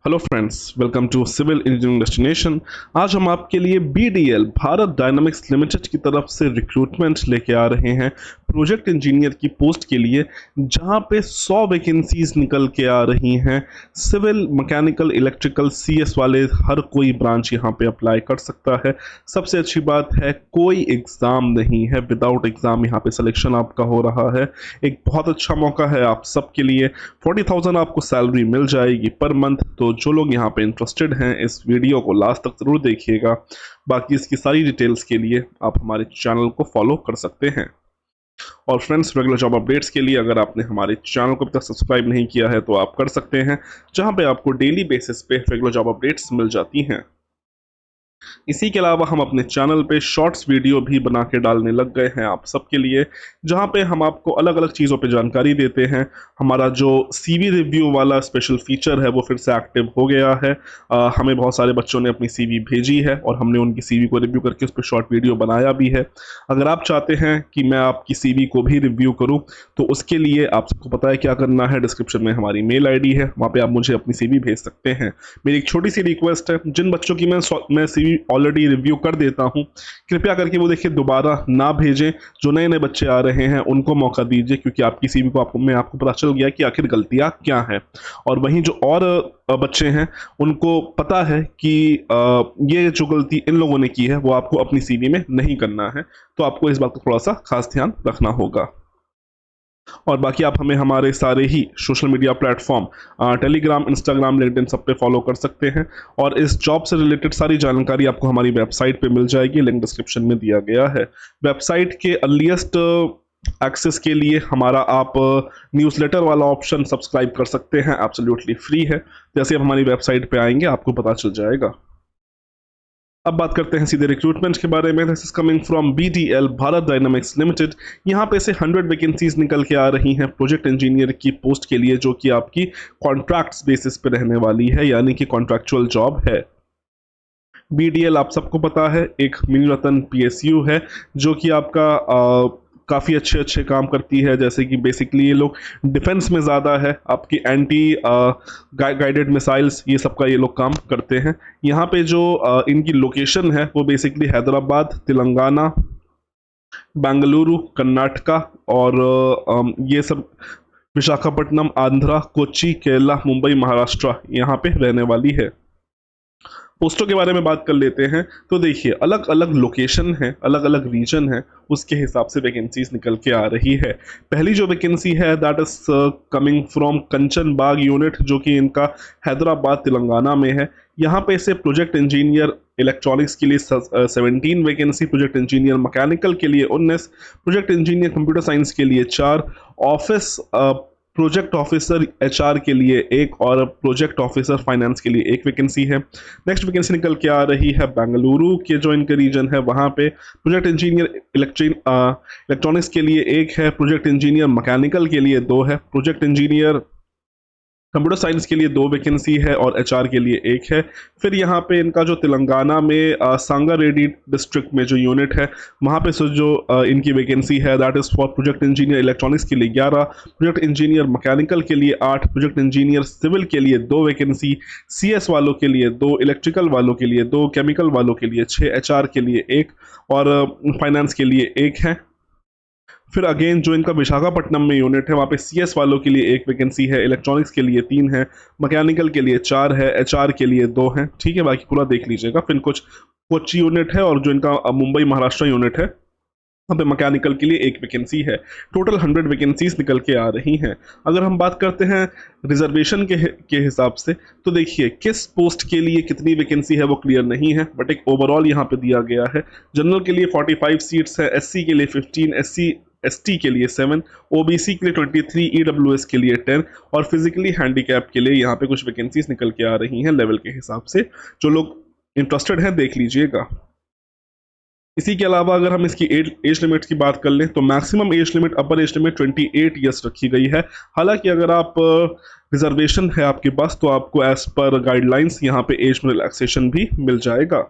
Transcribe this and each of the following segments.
Hello friends, welcome to civil engineering destination. आज हम आपके लिए बीडीएल भारत डायनामिक्स लिमिटेड की तरफ से रिक्रूटमेंट लेके आ रहे हैं प्रोजेक्ट इंजीनियर की पोस्ट के लिए, जहां पे 100 वैकेंसीज निकल के आ रही हैं। सिविल, मैकेनिकल, इलेक्ट्रिकल, सीएस वाले हर कोई ब्रांच यहां पे अप्लाई कर सकता है। सबसे अच्छी बात है, कोई एग्ज़ाम नहीं है, विदाउट एग्ज़ाम यहाँ पे सिलेक्शन आपका हो रहा है। एक बहुत अच्छा मौका है आप सबके लिए। 40,000 आपको सैलरी मिल जाएगी पर मंथ। तो जो लोग यहाँ पे इंटरेस्टेड हैं, इस वीडियो को लास्ट तक ज़रूर देखिएगा। बाकी इसकी सारी डिटेल्स के लिए आप हमारे चैनल को फॉलो कर सकते हैं। और फ्रेंड्स, रेगुलर जॉब अपडेट्स के लिए अगर आपने हमारे चैनल को अभी तक सब्सक्राइब नहीं किया है तो आप कर सकते हैं, जहां पे आपको डेली बेसिस पे रेगुलर जॉब अपडेट्स मिल जाती हैं। इसी के अलावा हम अपने चैनल पे शॉर्ट्स वीडियो भी बना के डालने लग गए हैं आप सबके लिए, जहां पे हम आपको अलग अलग चीज़ों पे जानकारी देते हैं। हमारा जो सीवी रिव्यू वाला स्पेशल फीचर है वो फिर से एक्टिव हो गया है। हमें बहुत सारे बच्चों ने अपनी सीवी भेजी है और हमने उनकी सीवी को रिव्यू करके उस पर शॉर्ट वीडियो बनाया भी है। अगर आप चाहते हैं कि मैं आपकी सीवी को भी रिव्यू करूँ तो उसके लिए आप सबको पता है क्या करना है। डिस्क्रिप्शन में हमारी मेल आईडी है, वहाँ पे आप मुझे अपनी सीवी भेज सकते हैं। मेरी एक छोटी सी रिक्वेस्ट है, जिन बच्चों की मैं सीवी ऑलरेडी रिव्यू कर देता हूं, कृपया करके वो देखिए दोबारा ना भेजें। जो नए नए बच्चे आ रहे हैं उनको मौका दीजिए, क्योंकि आपकी सीवी को आपको पता चल गया कि आखिर गलतियां क्या हैं। और वहीं जो और बच्चे हैं उनको पता है कि ये जो गलती इन लोगों ने की है वो आपको अपनी सीवी में नहीं करना है। तो आपको इस बात का थोड़ा सा खास ध्यान रखना होगा। और बाकी आप हमें हमारे सारे ही social media platform Telegram, Instagram, LinkedIn सब पे फॉलो कर सकते हैं। और इस जॉब से रिलेटेड सारी जानकारी आपको हमारी वेबसाइट पे मिल जाएगी, लिंक डिस्क्रिप्शन में दिया गया है। वेबसाइट के अर्लीस्ट एक्सेस के लिए हमारा आप न्यूज़लेटर वाला ऑप्शन सब्सक्राइब कर सकते हैं, एब्सोल्युटली फ्री है। जैसे आप हमारी वेबसाइट पे आएंगे आपको पता चल जाएगा। अब बात करते हैं सीधे रिक्रूटमेंट के बारे में। This is coming from BDL Bharat dynamics limited. यहाँ पे से 100 वैकेंसीज निकल के आ रही हैं प्रोजेक्ट इंजीनियर की पोस्ट के लिए, जो कि आपकी कॉन्ट्रैक्ट्स बेसिस पे रहने वाली है, यानी कि कॉन्ट्रैक्चुअल जॉब है। बीडीएल आप सबको पता है एक मिनी रतन पीएसयू है, जो कि आपका काफ़ी अच्छे अच्छे काम करती है। जैसे कि बेसिकली ये लोग डिफेंस में ज़्यादा है, आपकी एंटी गाइडेड मिसाइल्स ये सब का ये लोग काम करते हैं। यहाँ पे जो इनकी लोकेशन है वो बेसिकली हैदराबाद, तेलंगाना, बेंगलुरु कर्नाटका और ये सब विशाखापट्टनम आंध्रा, कोच्चि केरला, मुंबई महाराष्ट्र यहाँ पे रहने वाली है। पोस्टों के बारे में बात कर लेते हैं। तो देखिए, अलग अलग लोकेशन है, अलग अलग रीजन है, उसके हिसाब से वैकेंसीज निकल के आ रही है। पहली जो वैकेंसी है that is coming from Kanchan Bagh unit, जो कि इनका हैदराबाद तेलंगाना में है। यहाँ पे से प्रोजेक्ट इंजीनियर इलेक्ट्रॉनिक्स के लिए 17 वैकेंसी, प्रोजेक्ट इंजीनियर मैकेनिकल के लिए 19, प्रोजेक्ट इंजीनियर कंप्यूटर साइंस के लिए 4, ऑफिस प्रोजेक्ट ऑफिसर एचआर के लिए 1 और प्रोजेक्ट ऑफिसर फाइनेंस के लिए 1 वैकेंसी है। नेक्स्ट वैकेंसी निकल के आ रही है बेंगलुरु के जो इनके रीजन है, वहाँ पे प्रोजेक्ट इंजीनियर इलेक्ट्रॉनिक्स के लिए 1 है, प्रोजेक्ट इंजीनियर मैकेनिकल के लिए 2 है, प्रोजेक्ट इंजीनियर कंप्यूटर साइंस के लिए 2 वैकेंसी है और एचआर के लिए 1 है। फिर यहाँ पे इनका जो तेलंगाना में सांगारेड्डी डिस्ट्रिक्ट में जो यूनिट है, वहाँ पे जो इनकी वैकेंसी है that is for project engineer electronics के लिए 11, प्रोजेक्ट इंजीनियर मैकेनिकल के लिए 8, प्रोजेक्ट इंजीनियर सिविल के लिए 2 वैकेंसी, सीएस वालों के लिए 2, इलेक्ट्रिकल वालों के लिए 2, केमिकल वालों के लिए 6, एचआर के लिए 1 और फाइनेंस के लिए 1 है। फिर अगेन जो इनका विशाखापट्टनम में यूनिट है, वहाँ पे सीएस वालों के लिए 1 वैकेंसी है, इलेक्ट्रॉनिक्स के लिए 3 है, मैकेनिकल के लिए 4 है, एचआर के लिए 2 है। ठीक है, बाकी पूरा देख लीजिएगा। फिर कुछ कोच्चि यूनिट है और जो इनका मुंबई महाराष्ट्र यूनिट है, वहाँ पे मैकेनिकल के लिए 1 वैकेंसी है। टोटल 100 वैकेंसीज निकल के आ रही हैं। अगर हम बात करते हैं रिजर्वेशन के हिसाब से, तो देखिए किस पोस्ट के लिए कितनी वैकेंसी है वो क्लियर नहीं है, बट एक ओवरऑल यहाँ पे दिया गया है। जनरल के लिए 45 सीट्स है, एससी के लिए 15, एसटी के लिए 7, ओबीसी के लिए 23, ईडब्ल्यूएस के लिए 10 और फिजिकली हैंडीकैप के लिए यहाँ पे कुछ वैकेंसीज निकल के आ रही हैं लेवल के हिसाब से। जो लोग इंटरेस्टेड हैं देख लीजिएगा। इसी के अलावा अगर हम इसकी एज लिमिट की बात कर लें तो मैक्सिमम एज लिमिट, अपर एज लिमिट 28 ईयर्स रखी गई है। हालांकि अगर आप रिजर्वेशन है आपके पास तो आपको एज पर गाइडलाइंस यहाँ पे एज में रिलैक्सेशन भी मिल जाएगा।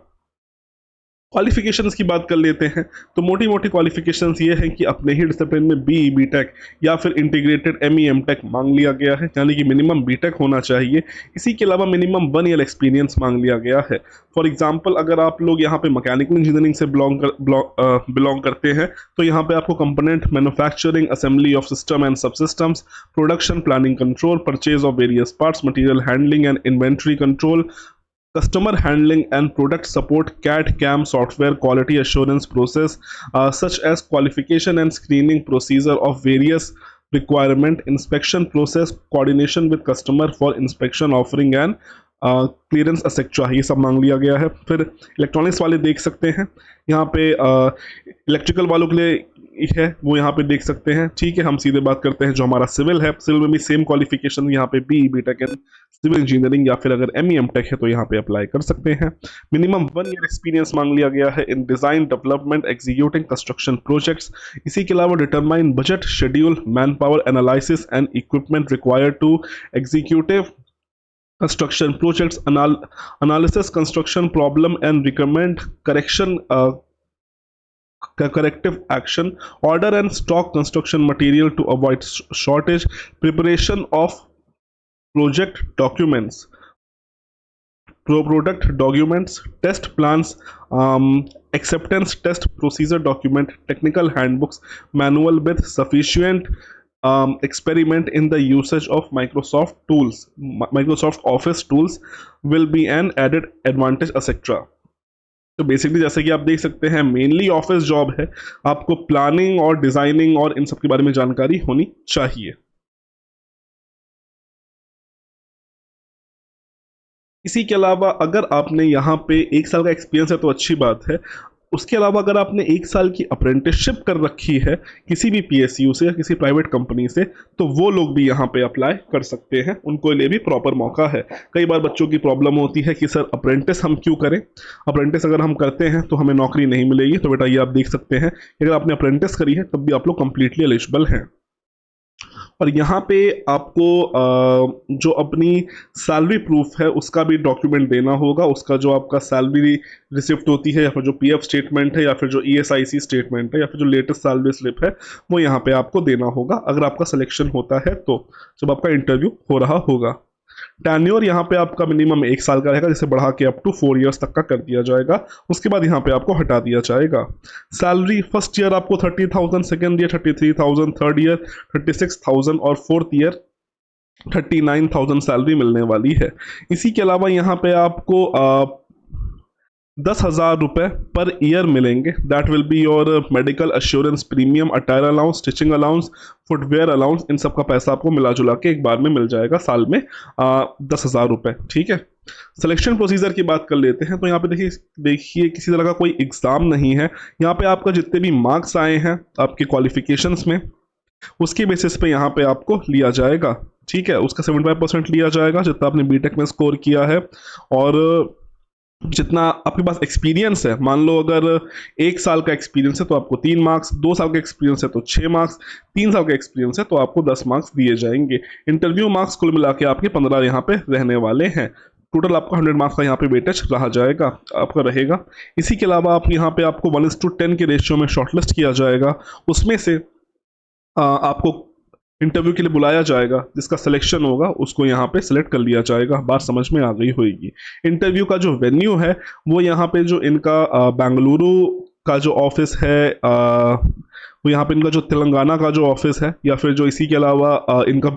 क्वालिफिकेशंस की बात कर लेते हैं तो मोटी मोटी क्वालिफिकेशंस ये हैं कि अपने ही डिसिप्लिन में बी बीटेक या फिर integrated M E M tech मांग लिया गया है, यानी कि मिनिमम बीटेक होना चाहिए। इसी के अलावा मिनिमम 1 ईयर एक्सपीरियंस मांग लिया गया है। फॉर एग्जांपल अगर आप लोग यहाँ पे मैकेनिकल इंजीनियरिंग से बिलोंग करते हैं तो यहाँ पे आपको component manufacturing, assembly of system and subsystems, production planning control, purchase of various parts, material handling and inventory control, customer handling and product support, CAD/CAM software, quality assurance process, such as qualification and screening procedure of various requirement, inspection process, coordination with customer for inspection, offering and clearance etcetera, ये सब मांग लिया गया है। फिर electronics वाले देख सकते हैं यहाँ पे, इलेक्ट्रिकल वालों के लिए है वो यहाँ पे देख सकते हैं। ठीक है, हम सीधे बात करते हैं जो हमारा सिविल है। सिविल में भी सेम क्वालिफिकेशन यहाँ पे B B Tech and civil engineering, या फिर अगर एम ई एम टेक है तो यहाँ पे अप्लाई कर सकते हैं। मिनिमम 1 ईयर एक्सपीरियंस मांग लिया गया है in design, development, executing construction projects. इसी के अलावा determine budget, schedule, man power analysis and equipment required to executive construction projects, analysis construction problem and recommend corrective action, order and stock construction material to avoid shortage, preparation of project documents, product documents, test plans, acceptance test procedure document, technical handbooks, manual with sufficient experiment in the usage of Microsoft tools, Microsoft Office tools will be an added advantage, etc. तो basically जैसे कि आप देख सकते हैं mainly office job है, आपको planning और डिजाइनिंग और इन सब के बारे में जानकारी होनी चाहिए। इसी के अलावा अगर आपने यहाँ पे 1 साल का एक्सपीरियंस है तो अच्छी बात है। उसके अलावा अगर आपने 1 साल की अप्रेंटिसशिप कर रखी है किसी भी पीएसयू से या किसी प्राइवेट कंपनी से, तो वो लोग भी यहाँ पे अप्लाई कर सकते हैं, उनको लिए भी प्रॉपर मौका है। कई बार बच्चों की प्रॉब्लम होती है कि सर अप्रेंटिस हम क्यों करें, अप्रेंटिस अगर हम करते हैं तो हमें नौकरी नहीं मिलेगी। तो बेटा ये आप देख सकते हैं कि अगर आपने अप्रेंटिस करी है तब भी आप लोग कंप्लीटली एलिजिबल हैं। और यहाँ पे आपको जो अपनी सैलरी प्रूफ है उसका भी डॉक्यूमेंट देना होगा। उसका जो आपका सैलरी रिसिप्ट होती है या फिर जो पीएफ स्टेटमेंट है या फिर जो ईएसआईसी स्टेटमेंट है या फिर जो लेटेस्ट सैलरी स्लिप है वो यहाँ पे आपको देना होगा अगर आपका सिलेक्शन होता है तो, जब आपका इंटरव्यू हो रहा होगा। टेन्योर यहाँ पे आपका मिनिमम 1 साल का रहेगा, जिसे बढ़ा के अप टू 4 इयर्स तक का कर दिया जाएगा। उसके बाद यहाँ पे आपको हटा दिया जाएगा। सैलरी फर्स्ट ईयर आपको 30,000, सेकेंड ईयर 33,000, थर्ड ईयर 36,000 और फोर्थ ईयर 39,000 सैलरी मिलने वाली है। इसी के अलावा यहाँ पे आपको 10,000 रुपये पर ईयर मिलेंगे। That will be your medical assurance premium, attire allowance, stitching allowance, footwear allowance, इन सब का पैसा आपको मिला जुला के एक बार में मिल जाएगा साल में 10,000 रुपये। ठीक है, सिलेक्शन प्रोसीजर की बात कर लेते हैं। तो यहाँ पे देखिए किसी तरह का कोई एग्जाम नहीं है। यहाँ पे आपका जितने भी मार्क्स आए हैं आपके क्वालिफिकेशंस में उसके बेसिस पे यहाँ पे आपको लिया जाएगा। ठीक है, उसका 75% लिया जाएगा जितना आपने बीटेक में स्कोर किया है, और जितना आपके पास एक्सपीरियंस है। मान लो अगर 1 साल का एक्सपीरियंस है तो आपको 3 मार्क्स, 2 साल का एक्सपीरियंस है तो 6 मार्क्स, 3 साल का एक्सपीरियंस है तो आपको 10 मार्क्स दिए जाएंगे। इंटरव्यू मार्क्स कुल मिला के आपके 15 यहाँ पे रहने वाले हैं। टोटल आपका 100 मार्क्स का यहाँ पे वेटेज रहा जाएगा आपका रहेगा। इसी के अलावा आप यहाँ पे आपको 1:10 के रेशियो में शॉर्टलिस्ट किया जाएगा। उसमें से आपको इंटरव्यू के लिए बुलाया जाएगा, जिसका सिलेक्शन होगा उसको यहाँ पे सिलेक्ट कर लिया जाएगा। बात समझ में आ गई होगी। इंटरव्यू का जो वेन्यू है वो यहाँ पे जो इनका बेंगलुरु का जो ऑफिस है, वो यहाँ पे इनका जो तेलंगाना का जो ऑफिस है, या फिर जो इसी के अलावा इनका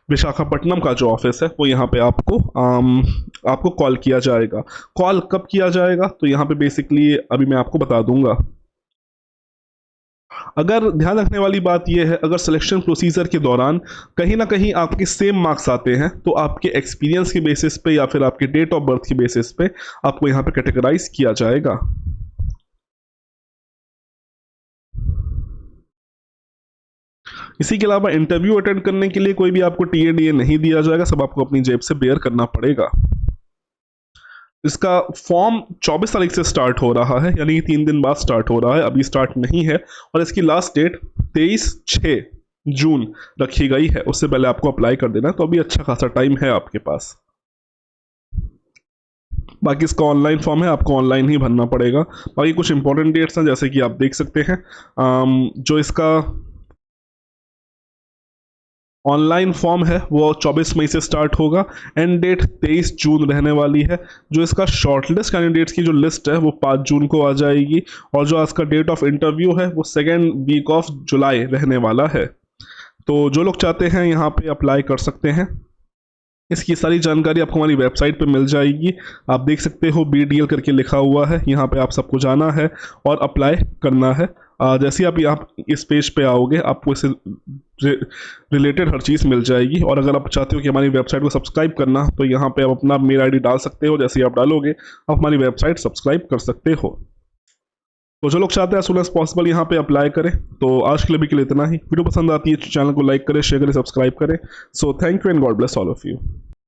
विशाखापट्टनम का जो ऑफिस है, वो यहाँ पे आपको कॉल किया जाएगा। कॉल कब किया जाएगा तो यहाँ पे बेसिकली अभी मैं आपको बता दूंगा। अगर ध्यान रखने वाली बात यह है, अगर सिलेक्शन प्रोसीजर के दौरान कहीं ना कहीं आपके सेम मार्क्स आते हैं तो आपके एक्सपीरियंस के बेसिस पे या फिर आपके डेट ऑफ बर्थ के बेसिस पे आपको यहां पे कैटेगराइज किया जाएगा। इसी के अलावा इंटरव्यू अटेंड करने के लिए कोई भी आपको टीएडीए नहीं दिया जाएगा, सब आपको अपनी जेब से बेयर करना पड़ेगा। इसका फॉर्म 24 तारीख से स्टार्ट हो रहा है, यानी 3 दिन बाद स्टार्ट हो रहा है, अभी स्टार्ट नहीं है। और इसकी लास्ट डेट 23/6 जून रखी गई है, उससे पहले आपको अप्लाई कर देना। तो अभी अच्छा खासा टाइम है आपके पास। बाकी इसका ऑनलाइन फॉर्म है, आपको ऑनलाइन ही भरना पड़ेगा। बाकी कुछ इंपॉर्टेंट डेट्स हैं जैसे कि आप देख सकते हैं, जो इसका ऑनलाइन फॉर्म है वो 24 मई से स्टार्ट होगा। एंड डेट 23 जून रहने वाली है। जो इसका शॉर्टलिस्ट कैंडिडेट्स की जो लिस्ट है वो 5 जून को आ जाएगी। और जो आज का डेट ऑफ इंटरव्यू है वो 2nd वीक ऑफ जुलाई रहने वाला है। तो जो लोग चाहते हैं यहाँ पे अप्लाई कर सकते हैं। इसकी सारी जानकारी आपको हमारी वेबसाइट पे मिल जाएगी। आप देख सकते हो BDL करके लिखा हुआ है, यहाँ पे आप सबको जाना है और अप्लाई करना है। जैसे ही आप यहाँ इस पेज पे आओगे आपको इससे रिलेटेड हर चीज़ मिल जाएगी। और अगर आप चाहते हो कि हमारी वेबसाइट को सब्सक्राइब करना, तो यहाँ पे आप अपना मेल ID डाल सकते हो। जैसे ही आप डालोगे आप हमारी वेबसाइट सब्सक्राइब कर सकते हो। तो जो लोग चाहते हैं एज सुन एज पॉसिबल यहाँ पे अप्लाई करें। तो आज के लिए भी इतना ही। वीडियो पसंद आती है चैनल को लाइक करें, शेयर करें, सब्सक्राइब करें। So thank you and God bless all of you.